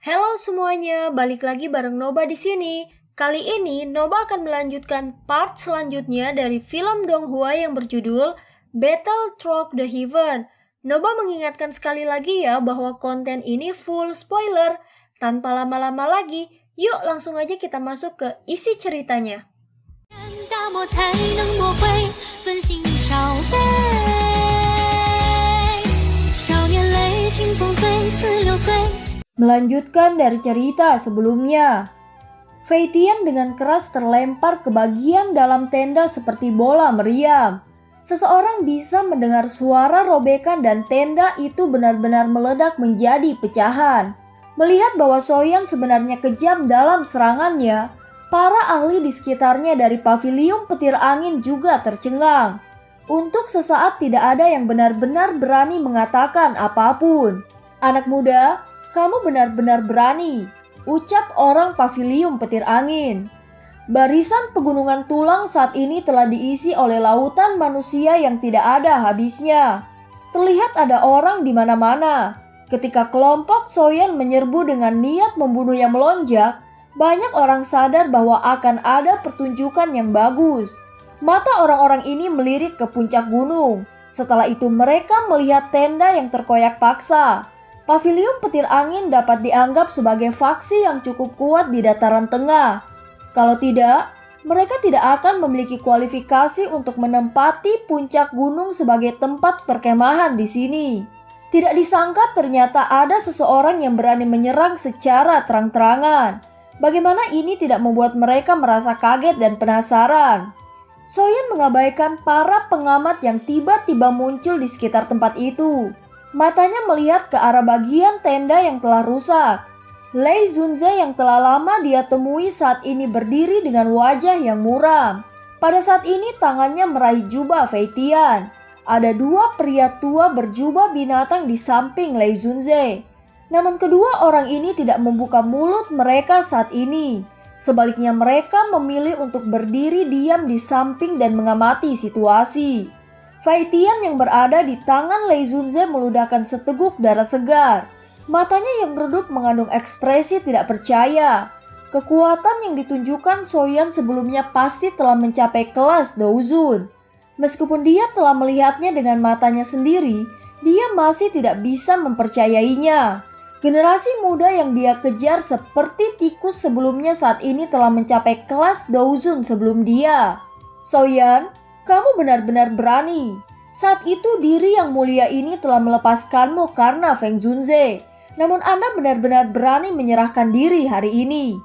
Halo semuanya, balik lagi bareng Noba di sini. Kali ini Noba akan melanjutkan part selanjutnya dari film Donghua yang berjudul Battle Through the Heaven. Noba mengingatkan sekali lagi ya bahwa konten ini full spoiler. Tanpa lama-lama lagi, yuk langsung aja kita masuk ke isi ceritanya. Melanjutkan dari cerita sebelumnya, Fei Tian dengan keras terlempar ke bagian dalam tenda seperti bola meriam. Seseorang bisa mendengar suara robekan dan tenda itu benar-benar meledak menjadi pecahan. Melihat bahwa Soyan sebenarnya kejam dalam serangannya, para ahli di sekitarnya dari pavilion petir angin juga tercengang. Untuk sesaat tidak ada yang benar-benar berani mengatakan apapun. Anak muda, kamu benar-benar berani, ucap orang pavilion petir angin. Barisan pegunungan tulang saat ini telah diisi oleh lautan manusia yang tidak ada habisnya. Terlihat ada orang di mana-mana. Ketika kelompok Soyan menyerbu dengan niat membunuh yang melonjak, banyak orang sadar bahwa akan ada pertunjukan yang bagus. Mata orang-orang ini melirik ke puncak gunung. Setelah itu mereka melihat tenda yang terkoyak paksa. Pavilion petir angin dapat dianggap sebagai faksi yang cukup kuat di dataran tengah. Kalau tidak, mereka tidak akan memiliki kualifikasi untuk menempati puncak gunung sebagai tempat perkemahan di sini. Tidak disangka ternyata ada seseorang yang berani menyerang secara terang-terangan. Bagaimana ini tidak membuat mereka merasa kaget dan penasaran? Soyan mengabaikan para pengamat yang tiba-tiba muncul di sekitar tempat itu. Matanya melihat ke arah bagian tenda yang telah rusak. Lei Zunze yang telah lama dia temui saat ini berdiri dengan wajah yang muram. Pada saat ini tangannya meraih jubah Fei Tian. Ada dua pria tua berjubah binatang di samping Lei Zunze. Namun kedua orang ini tidak membuka mulut mereka saat ini. Sebaliknya mereka memilih untuk berdiri diam di samping dan mengamati situasi. Fei Tian yang berada di tangan Lei Zunze meludahkan seteguk darah segar. Matanya yang redup mengandung ekspresi tidak percaya. Kekuatan yang ditunjukkan Soyan sebelumnya pasti telah mencapai kelas Douzun. Meskipun dia telah melihatnya dengan matanya sendiri, dia masih tidak bisa mempercayainya. Generasi muda yang dia kejar seperti tikus sebelumnya saat ini telah mencapai kelas Douzun sebelum dia. Soyan, kamu benar-benar berani. Saat itu diri yang mulia ini telah melepaskanmu karena Feng Zunze. Namun Anda benar-benar berani menyerahkan diri hari ini,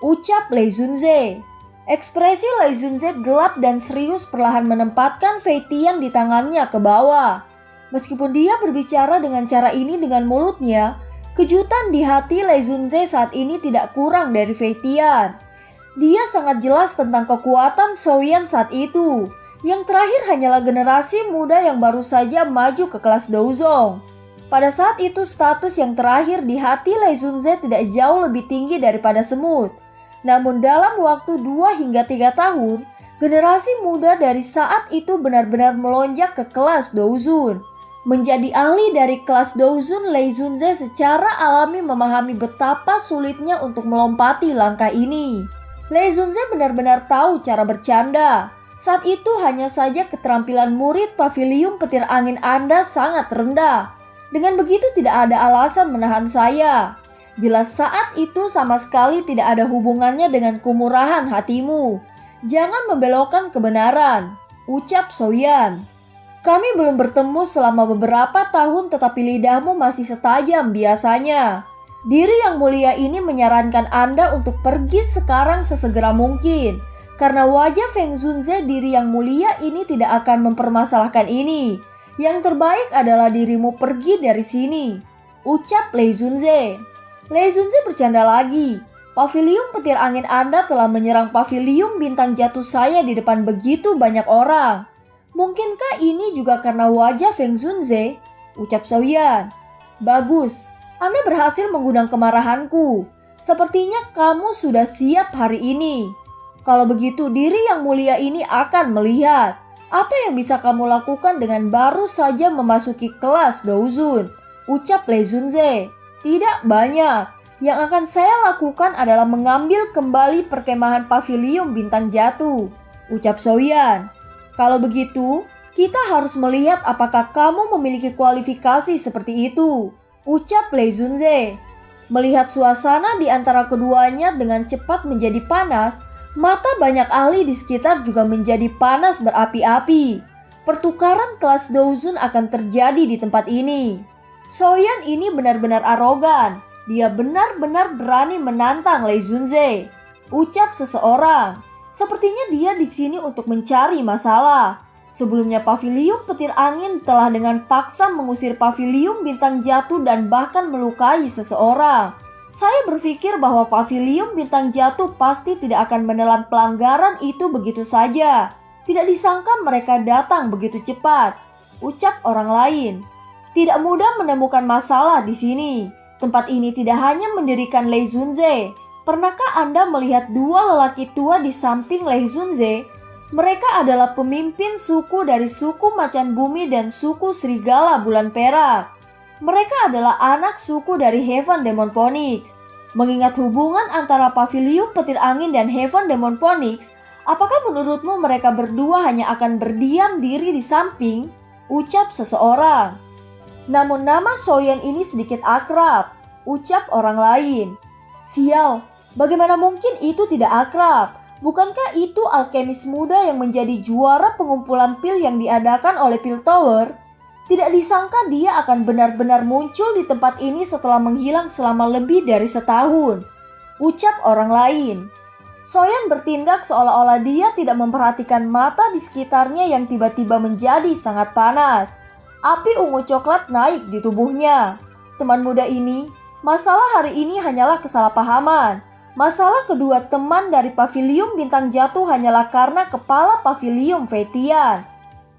ucap Lei Zunze. Ekspresi Lei Zunze gelap dan serius perlahan menempatkan Fei Tian di tangannya ke bawah. Meskipun dia berbicara dengan cara ini dengan mulutnya, kejutan di hati Lei Zunze saat ini tidak kurang dari Fei Tian. Dia sangat jelas tentang kekuatan Soyan saat itu. Yang terakhir hanyalah generasi muda yang baru saja maju ke kelas Douzong. Pada saat itu status yang terakhir di hati Lei Zunze tidak jauh lebih tinggi daripada semut. Namun dalam waktu 2 hingga 3 tahun, generasi muda dari saat itu benar-benar melonjak ke kelas Douzun. Menjadi ahli dari kelas Douzun, Lei Zunze secara alami memahami betapa sulitnya untuk melompati langkah ini. Lei Zunze benar-benar tahu cara bercanda. Saat itu hanya saja keterampilan murid pavilion petir angin Anda sangat rendah. Dengan begitu tidak ada alasan menahan saya. Jelas saat itu sama sekali tidak ada hubungannya dengan kemurahan hatimu. Jangan membelokkan kebenaran, ucap Soyan. Kami belum bertemu selama beberapa tahun tetapi lidahmu masih setajam biasanya. Diri yang mulia ini menyarankan Anda untuk pergi sekarang sesegera mungkin. Karena wajah Feng Zunze diri yang mulia ini tidak akan mempermasalahkan ini. Yang terbaik adalah dirimu pergi dari sini, ucap Lei Zunze. Lei Zunze bercanda lagi. Pavilion petir angin Anda telah menyerang pavilion bintang jatuh saya di depan begitu banyak orang. Mungkinkah ini juga karena wajah Feng Zunze? Ucap Soyan. Bagus, Anda berhasil mengundang kemarahanku. Sepertinya kamu sudah siap hari ini. Kalau begitu diri yang mulia ini akan melihat apa yang bisa kamu lakukan dengan baru saja memasuki kelas Douzun, ucap Lei Zunze. Tidak banyak. Yang akan saya lakukan adalah mengambil kembali perkemahan Paviliun Bintang Jatuh, ucap Soyan. Kalau begitu, kita harus melihat apakah kamu memiliki kualifikasi seperti itu, ucap Lei Junze. Melihat suasana di antara keduanya dengan cepat menjadi panas, mata banyak ahli di sekitar juga menjadi panas berapi-api. Pertukaran kelas Douzun akan terjadi di tempat ini. Soyan ini benar-benar arogan. Dia benar-benar berani menantang Lei Junze, ucap seseorang. Sepertinya dia di sini untuk mencari masalah. Sebelumnya Paviliun Petir Angin telah dengan paksa mengusir Paviliun Bintang Jatuh dan bahkan melukai seseorang. Saya berpikir bahwa Paviliun Bintang Jatuh pasti tidak akan menelan pelanggaran itu begitu saja. Tidak disangka mereka datang begitu cepat, ucap orang lain. Tidak mudah menemukan masalah di sini. Tempat ini tidak hanya mendirikan Lei Junze. Pernahkah Anda melihat dua lelaki tua di samping Lei Junze? Mereka adalah pemimpin suku dari suku Macan Bumi dan suku Serigala Bulan Perak. Mereka adalah anak suku dari Heaven Demon Phoenix. Mengingat hubungan antara Paviliun Petir Angin dan Heaven Demon Phoenix, apakah menurutmu mereka berdua hanya akan berdiam diri di samping? Ucap seseorang. Namun nama Soyan ini sedikit akrab, ucap orang lain. Sial, bagaimana mungkin itu tidak akrab? Bukankah itu alkemis muda yang menjadi juara pengumpulan pil yang diadakan oleh Pil Tower? Tidak disangka dia akan benar-benar muncul di tempat ini setelah menghilang selama lebih dari setahun, ucap orang lain. Soyan bertindak seolah-olah dia tidak memperhatikan mata di sekitarnya yang tiba-tiba menjadi sangat panas. Api ungu coklat naik di tubuhnya. Teman muda ini, masalah hari ini hanyalah kesalahpahaman. Masalah kedua teman dari Paviliun Bintang Jatuh hanyalah karena kepala Paviliun Feitian.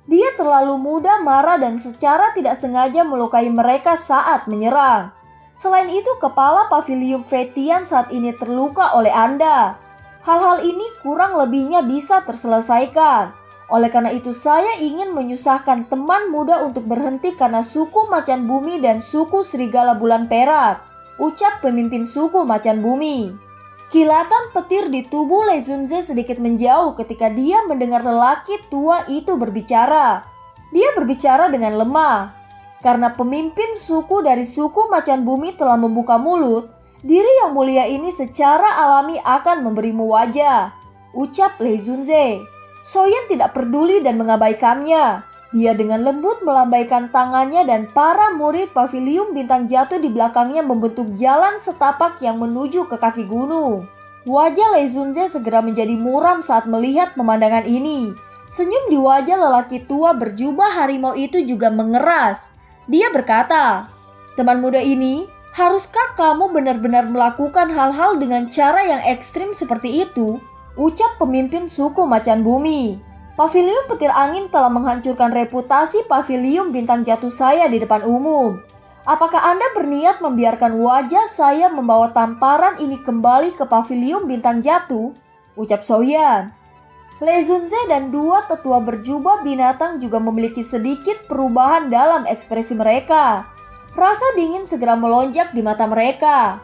Dia terlalu mudah marah dan secara tidak sengaja melukai mereka saat menyerang. Selain itu, kepala Paviliun Feitian saat ini terluka oleh Anda. Hal-hal ini kurang lebihnya bisa terselesaikan. Oleh karena itu saya ingin menyusahkan teman muda untuk berhenti karena suku Macan Bumi dan suku Serigala Bulan Perak, ucap pemimpin suku Macan Bumi. Kilatan petir di tubuh Lei Junze sedikit menjauh ketika dia mendengar lelaki tua itu berbicara. Dia berbicara dengan lemah. Karena pemimpin suku dari suku Macan Bumi telah membuka mulut, diri yang mulia ini secara alami akan memberimu wajah, ucap Lei Junze. Soyan tidak peduli dan mengabaikannya. Dia dengan lembut melambaikan tangannya dan para murid Paviliun Bintang Jatuh di belakangnya membentuk jalan setapak yang menuju ke kaki gunung. Wajah Lei Junze segera menjadi muram saat melihat pemandangan ini. Senyum di wajah lelaki tua berjubah harimau itu juga mengeras. Dia berkata, "Teman muda ini, haruskah kamu benar-benar melakukan hal-hal dengan cara yang ekstrim seperti itu?" ucap pemimpin suku Macan Bumi. Paviliun Petir Angin telah menghancurkan reputasi Paviliun Bintang Jatuh saya di depan umum. Apakah Anda berniat membiarkan wajah saya membawa tamparan ini kembali ke Paviliun Bintang Jatuh? Ucap Soyan. Lei Junze dan dua tetua berjubah binatang juga memiliki sedikit perubahan dalam ekspresi mereka. Rasa dingin segera melonjak di mata mereka.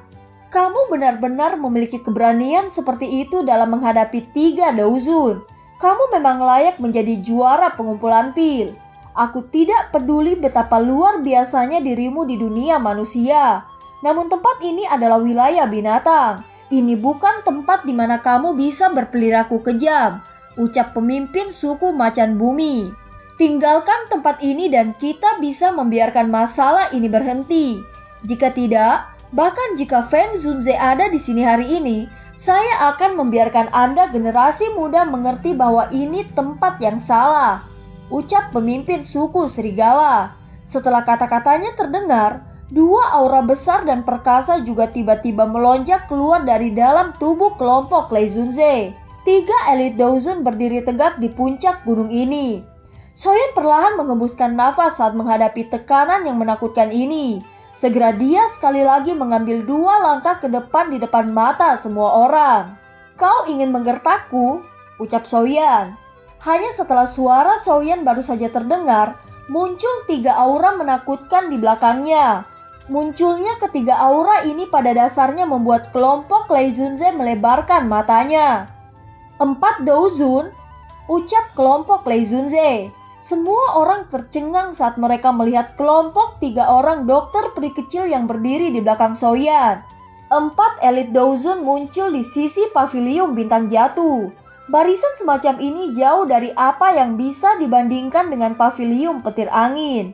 Kamu benar-benar memiliki keberanian seperti itu dalam menghadapi 3 Douzun. Kamu memang layak menjadi juara pengumpulan pil. Aku tidak peduli betapa luar biasanya dirimu di dunia manusia. Namun tempat ini adalah wilayah binatang. Ini bukan tempat di mana kamu bisa berperilaku kejam, ucap pemimpin suku Macan Bumi. Tinggalkan tempat ini dan kita bisa membiarkan masalah ini berhenti. Jika tidak, bahkan jika Feng Junze ada di sini hari ini, saya akan membiarkan Anda generasi muda mengerti bahwa ini tempat yang salah, ucap pemimpin suku Serigala. Setelah kata-katanya terdengar, 2 aura besar dan perkasa juga tiba-tiba melonjak keluar dari dalam tubuh kelompok Lei Junze. 3 elit Douzun berdiri tegak di puncak gunung ini. Soyan perlahan mengembuskan nafas saat menghadapi tekanan yang menakutkan ini. Segera dia sekali lagi mengambil 2 langkah ke depan di depan mata semua orang. Kau ingin menggertakku? Ucap Soyan. Hanya setelah suara Soyan baru saja terdengar, muncul 3 aura menakutkan di belakangnya. Munculnya ketiga aura ini pada dasarnya membuat kelompok Lei Junze melebarkan matanya. 4 Douzun, ucap kelompok Lei Junze. Semua orang tercengang saat mereka melihat kelompok 3 orang dokter peri kecil yang berdiri di belakang Soyan. 4 elit Douzun muncul di sisi pavilium bintang jatuh. Barisan semacam ini jauh dari apa yang bisa dibandingkan dengan pavilium petir angin.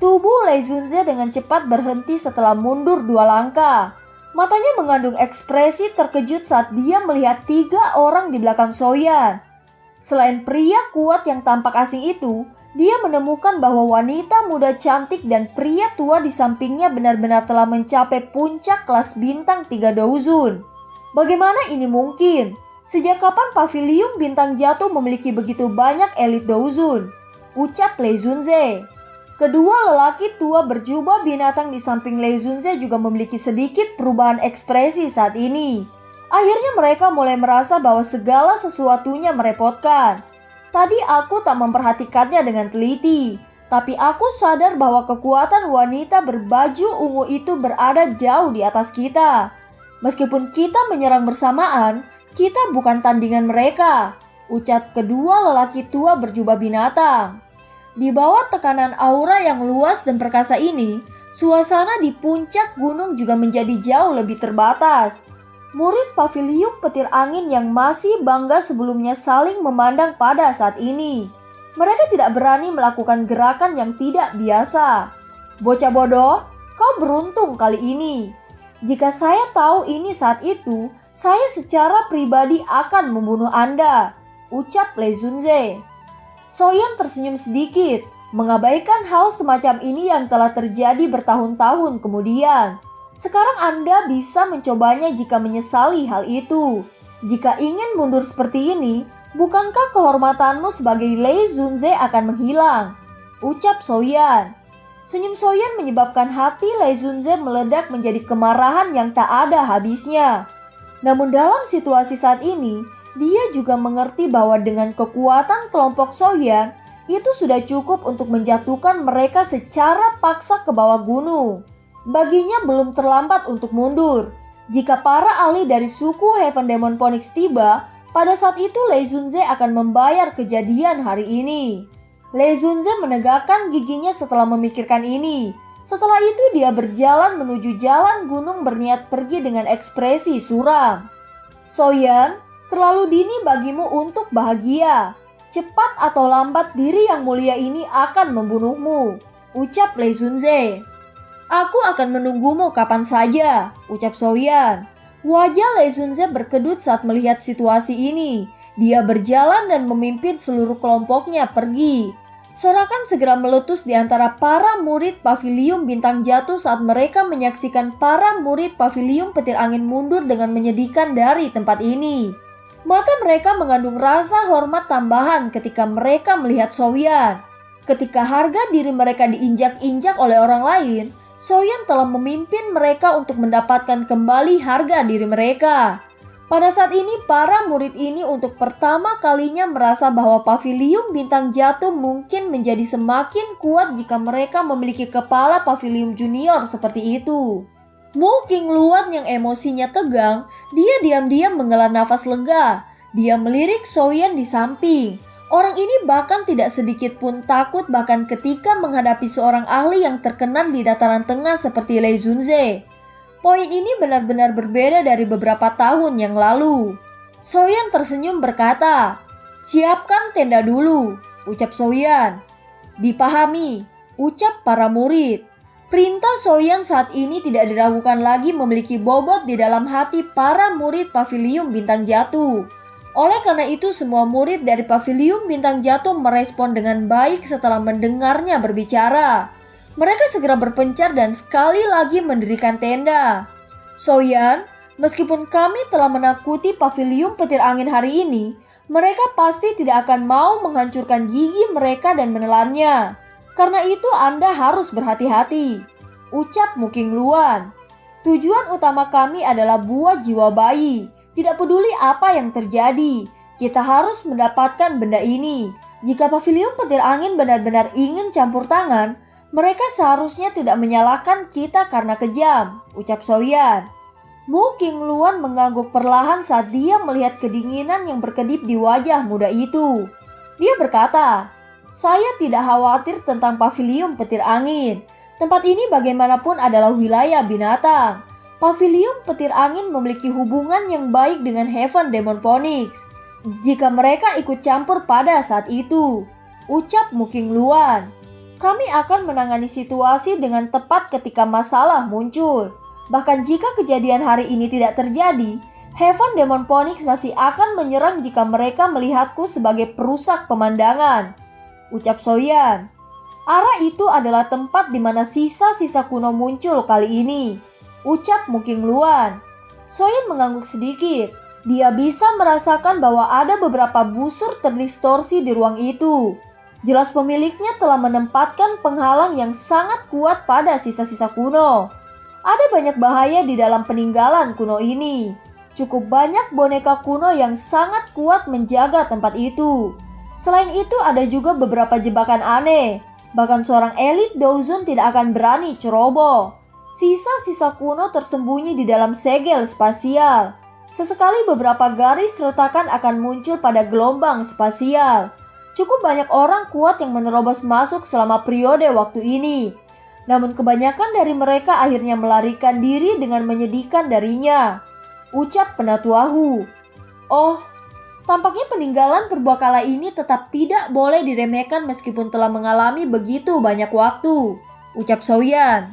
Tubuh Lei Junze dengan cepat berhenti setelah mundur 2 langkah. Matanya mengandung ekspresi terkejut saat dia melihat 3 orang di belakang Soyan. Selain pria kuat yang tampak asing itu, dia menemukan bahwa wanita muda cantik dan pria tua di sampingnya benar-benar telah mencapai puncak kelas bintang 3 Douzun. Bagaimana ini mungkin? Sejak kapan pavilium bintang jatuh memiliki begitu banyak elit Douzun? Ucap Lei Junze. Kedua lelaki tua berjubah binatang di samping Lei Junze juga memiliki sedikit perubahan ekspresi saat ini. Akhirnya mereka mulai merasa bahwa segala sesuatunya merepotkan. Tadi aku tak memperhatikannya dengan teliti, tapi aku sadar bahwa kekuatan wanita berbaju ungu itu berada jauh di atas kita. Meskipun kita menyerang bersamaan, kita bukan tandingan mereka, ucap kedua lelaki tua berjubah binatang. Di bawah tekanan aura yang luas dan perkasa ini, suasana di puncak gunung juga menjadi jauh lebih terbatas. Murid pavilium petir angin yang masih bangga sebelumnya saling memandang pada saat ini. Mereka tidak berani melakukan gerakan yang tidak biasa. Bocah bodoh, kau beruntung kali ini. Jika saya tahu ini saat itu, saya secara pribadi akan membunuh Anda, ucap Lei Junze. Soyan tersenyum sedikit, mengabaikan hal semacam ini yang telah terjadi bertahun-tahun kemudian. Sekarang Anda bisa mencobanya jika menyesali hal itu. Jika ingin mundur seperti ini, bukankah kehormatanmu sebagai Lei Junze akan menghilang? Ucap Soyan. Senyum Soyan menyebabkan hati Lei Junze meledak menjadi kemarahan yang tak ada habisnya. Namun dalam situasi saat ini, dia juga mengerti bahwa dengan kekuatan kelompok Soyan, itu sudah cukup untuk menjatuhkan mereka secara paksa ke bawah gunung. Baginya belum terlambat untuk mundur. Jika para ahli dari suku Heaven Demon Phoenix tiba, pada saat itu Lei Junze akan membayar kejadian hari ini. Lei Junze menegakkan giginya setelah memikirkan ini. Setelah itu dia berjalan menuju jalan gunung berniat pergi dengan ekspresi suram. Soyan, terlalu dini bagimu untuk bahagia. Cepat atau lambat diri yang mulia ini akan membunuhmu, ucap Lei Junze. Aku akan menunggumu kapan saja, ucap Soyan. Wajah Lei Junze berkedut saat melihat situasi ini. Dia berjalan dan memimpin seluruh kelompoknya pergi. Sorakan segera meletus di antara para murid pavilium bintang jatuh saat mereka menyaksikan para murid pavilium petir angin mundur dengan menyedihkan dari tempat ini. Mata mereka mengandung rasa hormat tambahan ketika mereka melihat Soyan. Ketika harga diri mereka diinjak-injak oleh orang lain, Soyan telah memimpin mereka untuk mendapatkan kembali harga diri mereka. Pada saat ini, para murid ini untuk pertama kalinya merasa bahwa pavilium bintang jatuh mungkin menjadi semakin kuat jika mereka memiliki kepala pavilium junior seperti itu. Mu King Luan yang emosinya tegang, dia diam-diam menghela nafas lega. Dia melirik Soyan di samping. Orang ini bahkan tidak sedikit pun takut bahkan ketika menghadapi seorang ahli yang terkenal di dataran tengah seperti Lei Junze. Poin ini benar-benar berbeda dari beberapa tahun yang lalu. Soyan tersenyum berkata, "Siapkan tenda dulu," ucap Soyan. "Dipahami," ucap para murid. Perintah Soyan saat ini tidak diragukan lagi memiliki bobot di dalam hati para murid pavilium bintang jatuh. Oleh karena itu semua murid dari pavilium bintang jatuh merespon dengan baik setelah mendengarnya berbicara. Mereka segera berpencar dan sekali lagi mendirikan tenda. Soyan, meskipun kami telah menakuti pavilium petir angin hari ini, mereka pasti tidak akan mau menghancurkan gigi mereka dan menelannya. Karena itu Anda harus berhati-hati, ucap Mu King Luan. Tujuan utama kami adalah buah jiwa bayi. Tidak peduli apa yang terjadi, kita harus mendapatkan benda ini. Jika pavilium petir angin benar-benar ingin campur tangan, Mereka seharusnya tidak menyalahkan kita karena kejam, ucap Soyan. Mu Qingluan mengangguk perlahan saat dia melihat kedinginan yang berkedip di wajah muda itu. Dia berkata, saya tidak khawatir tentang pavilion petir angin. Tempat ini bagaimanapun adalah wilayah binatang. Pavilion petir angin memiliki hubungan yang baik dengan Heaven Demon Phoenix. Jika mereka ikut campur pada saat itu, ucap Mu Qingluan. Kami akan menangani situasi dengan tepat ketika masalah muncul. Bahkan jika kejadian hari ini tidak terjadi, Heaven Demon Phoenix masih akan menyerang jika mereka melihatku sebagai perusak pemandangan, ucap Soyan. Arah itu adalah tempat di mana sisa-sisa kuno muncul kali ini, ucap Mu Qingluan. Soyan mengangguk sedikit. Dia bisa merasakan bahwa ada beberapa busur terdistorsi di ruang itu. Jelas pemiliknya telah menempatkan penghalang yang sangat kuat pada sisa-sisa kuno. Ada banyak bahaya di dalam peninggalan kuno ini. Cukup banyak boneka kuno yang sangat kuat menjaga tempat itu. Selain itu ada juga beberapa jebakan aneh. Bahkan seorang elit Douzun tidak akan berani ceroboh. Sisa-sisa kuno tersembunyi di dalam segel spasial. Sesekali beberapa garis retakan akan muncul pada gelombang spasial. Cukup banyak orang kuat yang menerobos masuk selama periode waktu ini. Namun kebanyakan dari mereka akhirnya melarikan diri dengan menyedihkan darinya, ucap Penatuahu. Oh, tampaknya peninggalan purbakala ini tetap tidak boleh diremehkan meskipun telah mengalami begitu banyak waktu, ucap Soyan.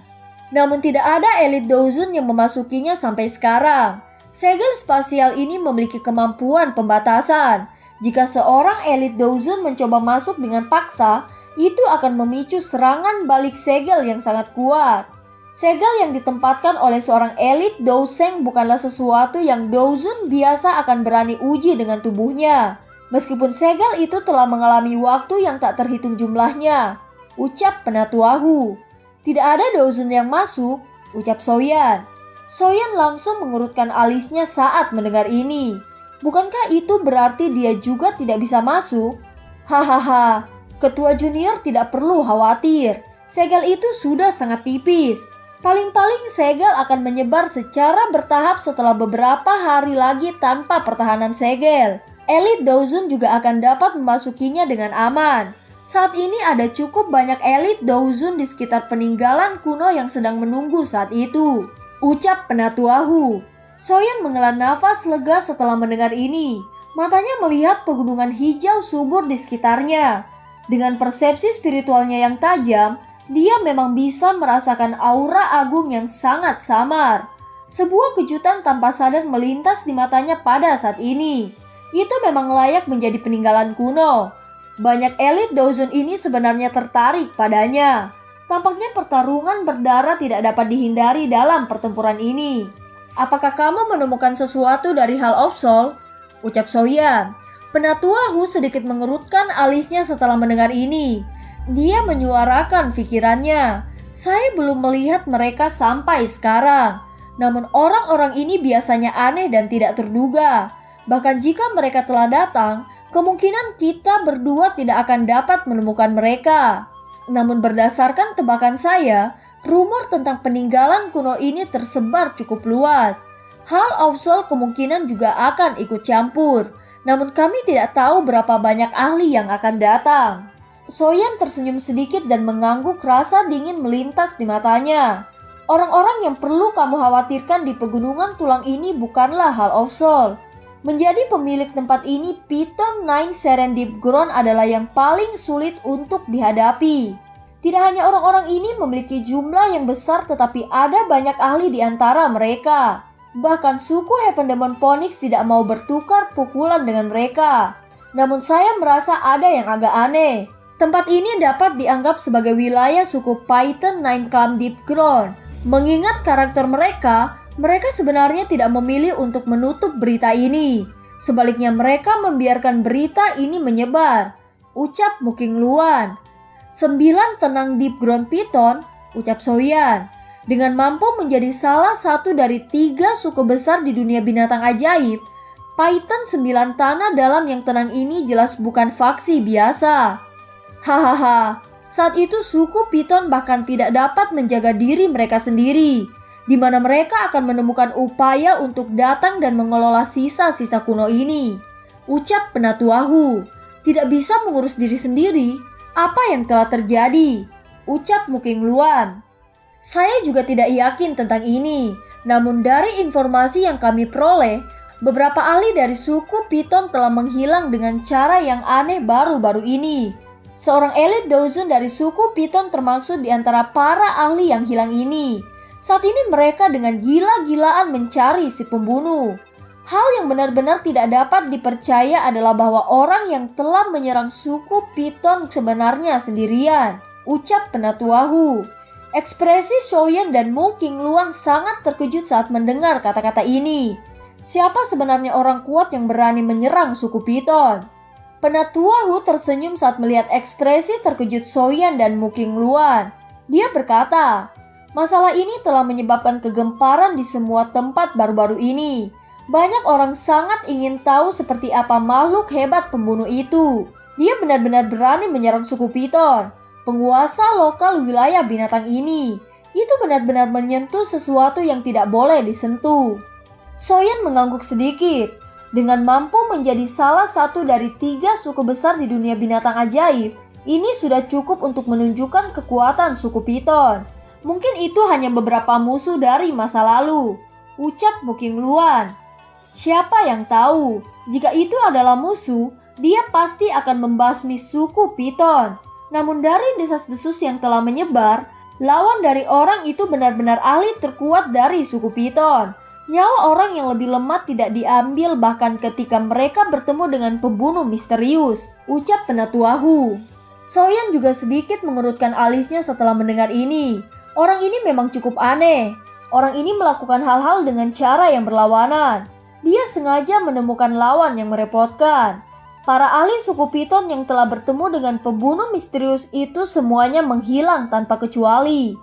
Namun tidak ada elit Douzun yang memasukinya sampai sekarang. Segel spasial ini memiliki kemampuan pembatasan. Jika seorang elit Douzun mencoba masuk dengan paksa, itu akan memicu serangan balik segel yang sangat kuat. Segel yang ditempatkan oleh seorang elit Douseng bukanlah sesuatu yang Douzun biasa akan berani uji dengan tubuhnya. Meskipun segel itu telah mengalami waktu yang tak terhitung jumlahnya, ucap Penatuahu. Tidak ada Douzun yang masuk, ucap Soyan. Soyan langsung mengurutkan alisnya saat mendengar ini. Bukankah itu berarti dia juga tidak bisa masuk? Hahaha, ketua junior tidak perlu khawatir. Segel itu sudah sangat tipis. Paling-paling segel akan menyebar secara bertahap setelah beberapa hari lagi tanpa pertahanan segel. Elit Douzun juga akan dapat memasukinya dengan aman. Saat ini ada cukup banyak elit Douzun di sekitar peninggalan kuno yang sedang menunggu saat itu, ucap Penatuahu. Soyan menghela nafas lega setelah mendengar ini. Matanya melihat pegunungan hijau subur di sekitarnya. Dengan persepsi spiritualnya yang tajam, dia memang bisa merasakan aura agung yang sangat samar. Sebuah kejutan tanpa sadar melintas di matanya pada saat ini. Itu memang layak menjadi peninggalan kuno. Banyak elit Douzun ini sebenarnya tertarik padanya. Tampaknya pertarungan berdarah tidak dapat dihindari dalam pertempuran ini. Apakah kamu menemukan sesuatu dari Hall of Soul? Ucap Soyan. Penatuahu sedikit mengerutkan alisnya setelah mendengar ini. Dia menyuarakan pikirannya. Saya belum melihat mereka sampai sekarang. Namun orang-orang ini biasanya aneh dan tidak terduga. Bahkan jika mereka telah datang, kemungkinan kita berdua tidak akan dapat menemukan mereka. Namun berdasarkan tebakan saya, rumor tentang peninggalan kuno ini tersebar cukup luas. Hall of Soul kemungkinan juga akan ikut campur. Namun kami tidak tahu berapa banyak ahli yang akan datang. Soyan tersenyum sedikit dan mengangguk, rasa dingin melintas di matanya. Orang-orang yang perlu kamu khawatirkan di pegunungan tulang ini bukanlah Hall of Soul. Menjadi pemilik tempat ini, Piton Nine Serendip Ground adalah yang paling sulit untuk dihadapi. Tidak hanya orang-orang ini memiliki jumlah yang besar, tetapi ada banyak ahli di antara mereka. Bahkan suku Heaven Demon Phoenix tidak mau bertukar pukulan dengan mereka. Namun saya merasa ada yang agak aneh. Tempat ini dapat dianggap sebagai wilayah suku Python Nine Clam Deep Ground. Mengingat karakter mereka sebenarnya tidak memilih untuk menutup berita ini. Sebaliknya mereka membiarkan berita ini menyebar, ucap Mu Qingluan. 9 tenang Deep Ground Python, ucap Soyan. Dengan mampu menjadi salah satu dari 3 suku besar di dunia binatang ajaib, Python 9 tanah dalam yang tenang ini jelas bukan faksi biasa. Hahaha, Saat itu suku Piton bahkan tidak dapat menjaga diri mereka sendiri, di mana mereka akan menemukan upaya untuk datang dan mengelola sisa-sisa kuno ini. Ucap Penatuahu, tidak bisa mengurus diri sendiri, apa yang telah terjadi? Ucap Muking Luan. Saya juga tidak yakin tentang ini, namun dari informasi yang kami peroleh, beberapa ahli dari suku Piton telah menghilang dengan cara yang aneh baru-baru ini. Seorang elit Dozun dari suku Piton termaksud di antara para ahli yang hilang ini. Saat ini mereka dengan gila-gilaan mencari si pembunuh. Hal yang benar-benar tidak dapat dipercaya adalah bahwa orang yang telah menyerang suku Piton sebenarnya sendirian. Ucap Penatuahu. Ekspresi Shoyan dan Muking Luan sangat terkejut saat mendengar kata-kata ini. Siapa sebenarnya orang kuat yang berani menyerang suku Piton? Penatuahu tersenyum saat melihat ekspresi terkejut Shoyan dan Muking Luan. Dia berkata, masalah ini telah menyebabkan kegemparan di semua tempat baru-baru ini. Banyak orang sangat ingin tahu seperti apa makhluk hebat pembunuh itu. Dia benar-benar berani menyerang suku Piton, penguasa lokal wilayah binatang ini. Itu benar-benar menyentuh sesuatu yang tidak boleh disentuh. Shoyan mengangguk sedikit. Dengan mampu menjadi salah satu dari 3 suku besar di dunia binatang ajaib, ini sudah cukup untuk menunjukkan kekuatan suku Piton. Mungkin itu hanya beberapa musuh dari masa lalu. Ucap Muking Luan. Siapa yang tahu, jika itu adalah musuh, dia pasti akan membasmi suku Piton. Namun dari desas-desus yang telah menyebar, lawan dari orang itu benar-benar ahli terkuat dari suku Piton. Nyawa orang yang lebih lemah tidak diambil bahkan ketika mereka bertemu dengan pembunuh misterius. Ucap Penatuahu. Shoyan juga sedikit mengerutkan alisnya setelah mendengar ini. Orang ini memang cukup aneh. Orang ini melakukan hal-hal dengan cara yang berlawanan. Dia sengaja menemukan lawan yang merepotkan. Para ahli suku Piton yang telah bertemu dengan pembunuh misterius itu semuanya menghilang tanpa kecuali.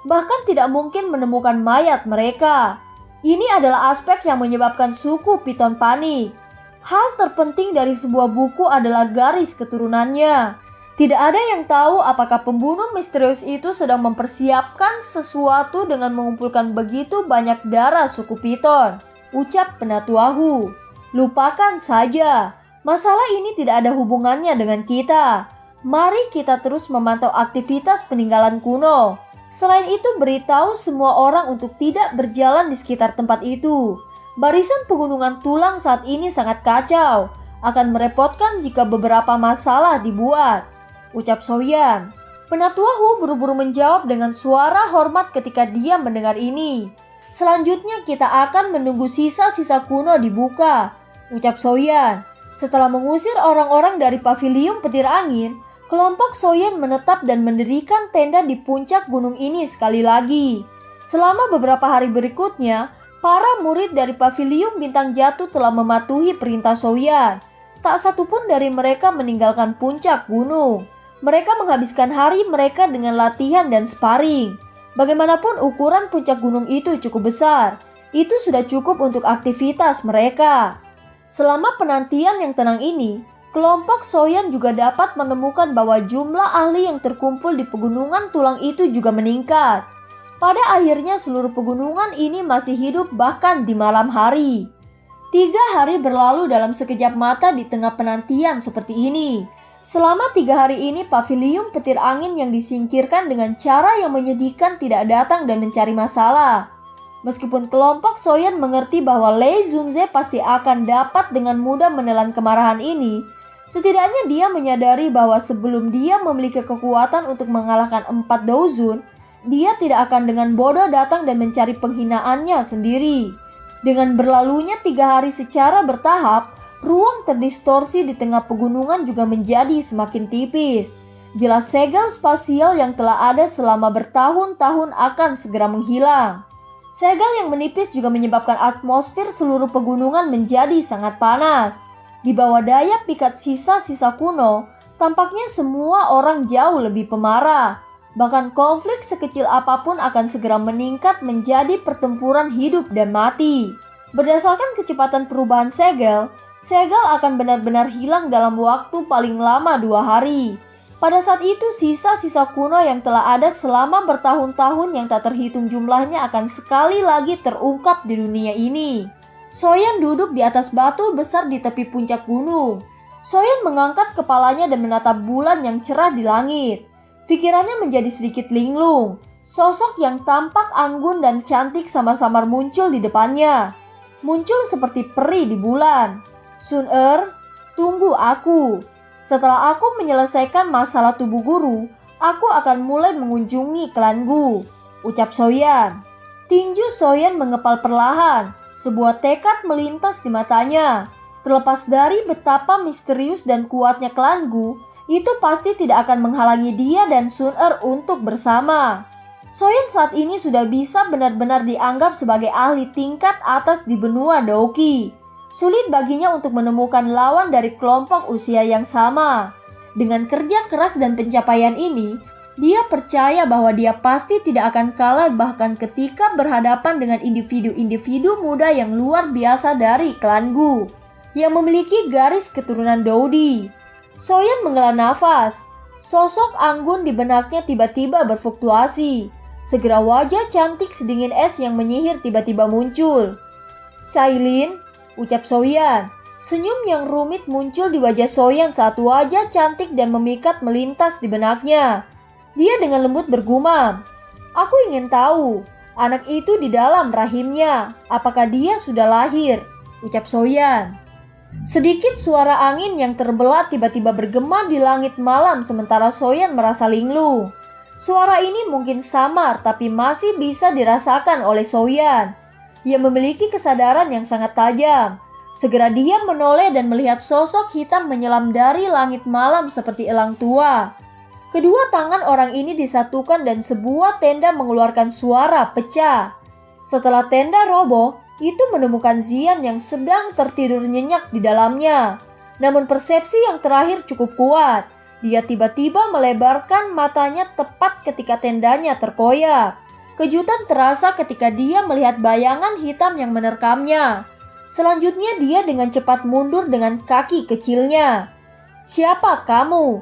Bahkan tidak mungkin menemukan mayat mereka. Ini adalah aspek yang menyebabkan suku Piton panik. Hal terpenting dari sebuah buku adalah garis keturunannya. Tidak ada yang tahu apakah pembunuh misterius itu sedang mempersiapkan sesuatu dengan mengumpulkan begitu banyak darah suku Piton. Ucap Penatuahu. Lupakan saja. Masalah ini tidak ada hubungannya dengan kita. Mari kita terus memantau aktivitas peninggalan kuno. Selain itu, beritahu semua orang untuk tidak berjalan di sekitar tempat itu. Barisan pegunungan tulang saat ini sangat kacau. Akan merepotkan jika beberapa masalah dibuat. Ucap Shoyan. Penatuahu buru-buru menjawab dengan suara hormat ketika dia mendengar ini. Selanjutnya kita akan menunggu sisa-sisa kuno dibuka. Ucap Shoyan. Setelah mengusir orang-orang dari paviliun petir angin, kelompok Shoyan menetap dan mendirikan tenda di puncak gunung ini sekali lagi. Selama beberapa hari berikutnya, para murid dari paviliun bintang jatuh telah mematuhi perintah Shoyan. Tak satupun dari mereka meninggalkan puncak gunung. Mereka menghabiskan hari mereka dengan latihan dan sparring. Bagaimanapun ukuran puncak gunung itu cukup besar. Itu sudah cukup untuk aktivitas mereka. Selama penantian yang tenang ini, kelompok Shoyan juga dapat menemukan bahwa jumlah ahli yang terkumpul di pegunungan tulang itu juga meningkat. Pada akhirnya seluruh pegunungan ini masih hidup bahkan di malam hari. 3 hari berlalu dalam sekejap mata di tengah penantian seperti ini. Selama 3 hari ini paviliun petir angin yang disingkirkan dengan cara yang menyedihkan tidak datang dan mencari masalah. Meskipun kelompok Shoyan mengerti bahwa Lei Zunze pasti akan dapat dengan mudah menelan kemarahan ini, setidaknya dia menyadari bahwa sebelum dia memiliki kekuatan untuk mengalahkan 4 Dozun, dia tidak akan dengan bodoh datang dan mencari penghinaannya sendiri. Dengan berlalunya 3 hari secara bertahap, ruang terdistorsi di tengah pegunungan juga menjadi semakin tipis. Jelas segel spasial yang telah ada selama bertahun-tahun akan segera menghilang. Segel yang menipis juga menyebabkan atmosfer seluruh pegunungan menjadi sangat panas. Di bawah daya pikat sisa-sisa kuno, tampaknya semua orang jauh lebih pemarah. Bahkan konflik sekecil apapun akan segera meningkat menjadi pertempuran hidup dan mati. Berdasarkan kecepatan perubahan segel, segel akan benar-benar hilang dalam waktu paling lama 2 hari. Pada saat itu sisa-sisa kuno yang telah ada selama bertahun-tahun yang tak terhitung jumlahnya akan sekali lagi terungkap di dunia ini. Soyan duduk di atas batu besar di tepi puncak gunung. Soyan mengangkat kepalanya dan menatap bulan yang cerah di langit. Pikirannya menjadi sedikit linglung. Sosok yang tampak anggun dan cantik samar-samar muncul di depannya. Muncul seperti peri di bulan. Sun-er, tunggu aku. Setelah aku menyelesaikan masalah tubuh guru, aku akan mulai mengunjungi klanku, ucap Soyan. Tinju Soyan mengepal perlahan, sebuah tekad melintas di matanya. Terlepas dari betapa misterius dan kuatnya klanku, itu pasti tidak akan menghalangi dia dan Sun-er untuk bersama. Soyan saat ini sudah bisa benar-benar dianggap sebagai ahli tingkat atas di benua Doki. Sulit baginya untuk menemukan lawan dari kelompok usia yang sama. Dengan kerja keras dan pencapaian ini, dia percaya bahwa dia pasti tidak akan kalah bahkan ketika berhadapan dengan individu-individu muda yang luar biasa dari klan Gu, yang memiliki garis keturunan Dodi. Soyan menghela nafas. Sosok anggun di benaknya tiba-tiba berfluktuasi. Segera wajah cantik sedingin es yang menyihir tiba-tiba muncul. Cailin, ucap Soyan. Senyum yang rumit muncul di wajah Soyan saat wajah cantik dan memikat melintas di benaknya. Dia dengan lembut bergumam, "Aku ingin tahu, anak itu di dalam rahimnya, apakah dia sudah lahir?" ucap Soyan. Sedikit suara angin yang terbelah tiba-tiba bergema di langit malam sementara Soyan merasa linglung. Suara ini mungkin samar tapi masih bisa dirasakan oleh Soyan. Dia memiliki kesadaran yang sangat tajam. Segera dia menoleh dan melihat sosok hitam menyelam dari langit malam seperti elang tua. Kedua tangan orang ini disatukan dan sebuah tenda mengeluarkan suara pecah. Setelah tenda roboh, itu menemukan Zian yang sedang tertidur nyenyak di dalamnya. Namun persepsi yang terakhir cukup kuat. Dia tiba-tiba melebarkan matanya tepat ketika tendanya terkoyak. Kejutan terasa ketika dia melihat bayangan hitam yang menerkamnya. Selanjutnya dia dengan cepat mundur dengan kaki kecilnya. "Siapa kamu?"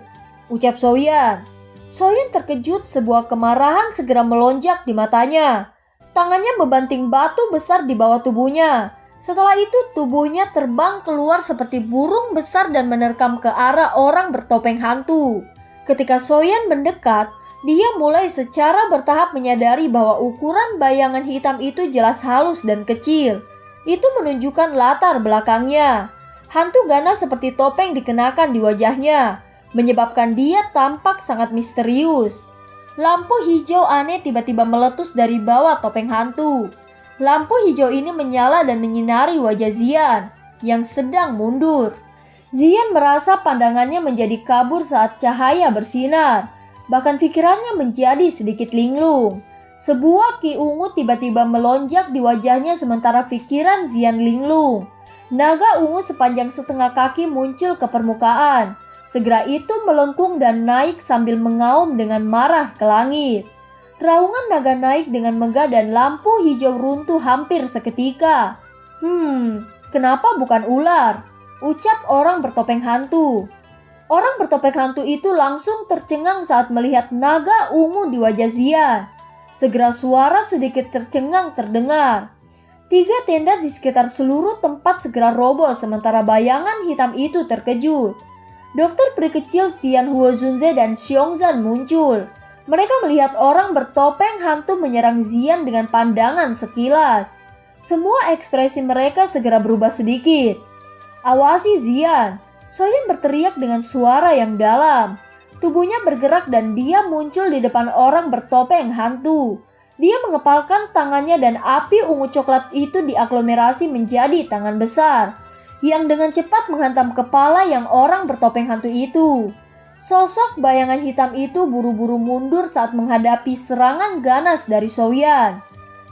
ucap Soyan. Soyan terkejut, sebuah kemarahan segera melonjak di matanya. Tangannya membanting batu besar di bawah tubuhnya. Setelah itu tubuhnya terbang keluar seperti burung besar dan menerkam ke arah orang bertopeng hantu. Ketika Soyan mendekat, dia mulai secara bertahap menyadari bahwa ukuran bayangan hitam itu jelas halus dan kecil. Itu menunjukkan latar belakangnya. Hantu ganas seperti topeng dikenakan di wajahnya, menyebabkan dia tampak sangat misterius. Lampu hijau aneh tiba-tiba meletus dari bawah topeng hantu. Lampu hijau ini menyala dan menyinari wajah Zian yang sedang mundur. Zian merasa pandangannya menjadi kabur saat cahaya bersinar. Bahkan pikirannya menjadi sedikit linglung. Sebuah ki ungu tiba-tiba melonjak di wajahnya sementara pikiran Zian linglung. Naga ungu sepanjang setengah kaki muncul ke permukaan. Segera itu melengkung dan naik sambil mengaum dengan marah ke langit. Raungan naga naik dengan megah dan lampu hijau runtuh hampir seketika. Kenapa bukan ular?" ucap orang bertopeng hantu. Orang bertopeng hantu itu langsung tercengang saat melihat naga ungu di wajah Zian. Segera suara sedikit tercengang terdengar. 3 tenda di sekitar seluruh tempat segera roboh sementara bayangan hitam itu terkejut. Dokter peri kecil Tian Huozunze dan Xiongzan muncul. Mereka melihat orang bertopeng hantu menyerang Zian dengan pandangan sekilas. Semua ekspresi mereka segera berubah sedikit. "Awasi Zian!" Soyan berteriak dengan suara yang dalam. Tubuhnya bergerak dan dia muncul di depan orang bertopeng hantu. Dia mengepalkan tangannya dan api ungu coklat itu diaglomerasi menjadi tangan besar yang dengan cepat menghantam kepala yang orang bertopeng hantu itu. Sosok bayangan hitam itu buru-buru mundur saat menghadapi serangan ganas dari Soyan.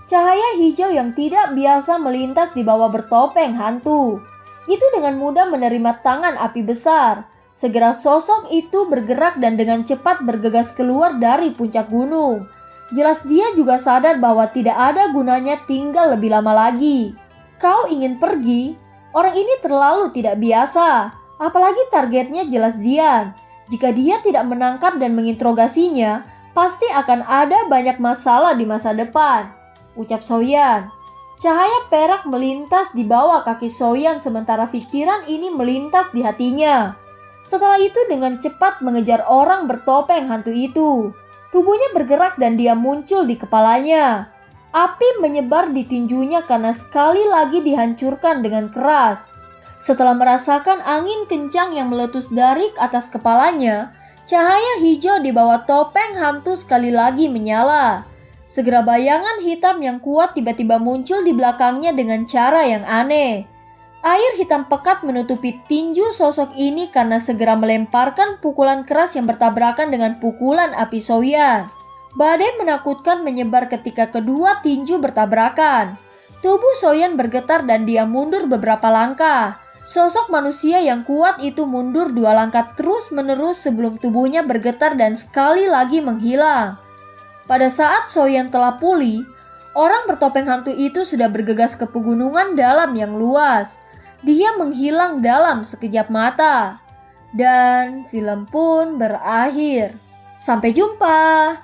Cahaya hijau yang tidak biasa melintas di bawah bertopeng hantu. Itu dengan mudah menerima tangan api besar. Segera sosok itu bergerak dan dengan cepat bergegas keluar dari puncak gunung. Jelas dia juga sadar bahwa tidak ada gunanya tinggal lebih lama lagi. "Kau ingin pergi?" Orang ini terlalu tidak biasa. Apalagi targetnya jelas Zian. Jika dia tidak menangkap dan menginterogasinya, pasti akan ada banyak masalah di masa depan, ucap Soyan. Cahaya perak melintas di bawah kaki Soyan sementara pikiran ini melintas di hatinya. Setelah itu dengan cepat mengejar orang bertopeng hantu itu. Tubuhnya bergerak dan dia muncul di kepalanya. Api menyebar di tinjunya karena sekali lagi dihancurkan dengan keras. Setelah merasakan angin kencang yang meletus dari atas kepalanya, cahaya hijau di bawah topeng hantu sekali lagi menyala. Segera bayangan hitam yang kuat tiba-tiba muncul di belakangnya dengan cara yang aneh. Air hitam pekat menutupi tinju sosok ini karena segera melemparkan pukulan keras yang bertabrakan dengan pukulan api Soyan. Badai menakutkan menyebar ketika kedua tinju bertabrakan. Tubuh Soyan bergetar dan dia mundur beberapa langkah. Sosok manusia yang kuat itu mundur 2 langkah terus-menerus sebelum tubuhnya bergetar dan sekali lagi menghilang. Pada saat Soyan telah pulih, orang bertopeng hantu itu sudah bergegas ke pegunungan dalam yang luas. Dia menghilang dalam sekejap mata. Dan film pun berakhir. Sampai jumpa.